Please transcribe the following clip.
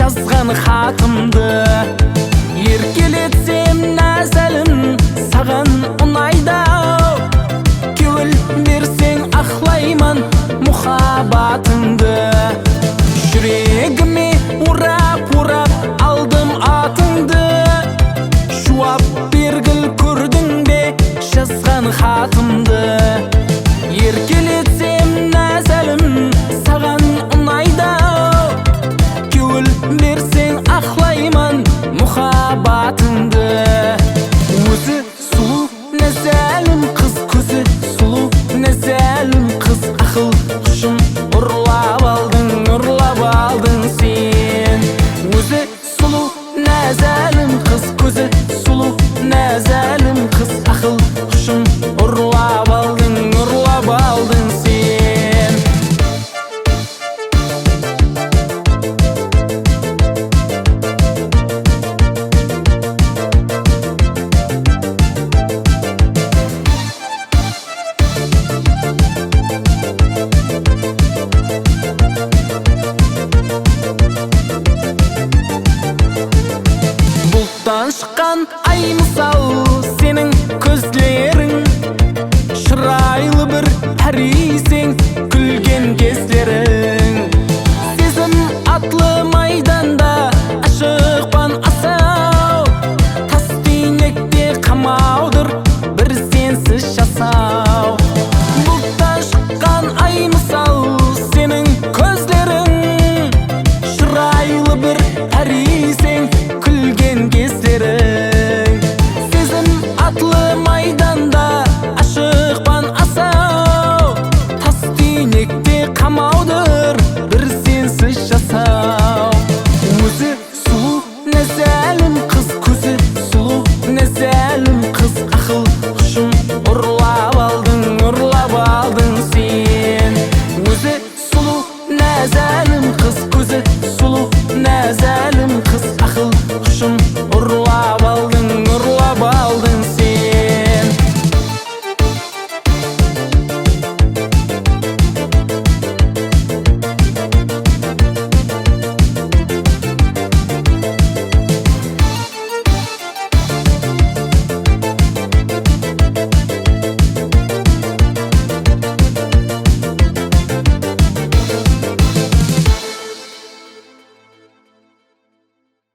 жазған хатымды. Еркелетсем нәзәлім саған ұнайды. Көңіл берсең ақлайман мұхаббатыңды. Жүрегіме урап алдым атыңды. Жуап бергіл көрдің бе жазған хатымды. Еркелетсем нәзәлім саған ұнайды. Көңіл берсең ақлайман мұхаббатыңды. Өзі сұлу нәзәлім қыз, көзі сұлу нәзәлім қыз, ақыл құшын ұрлап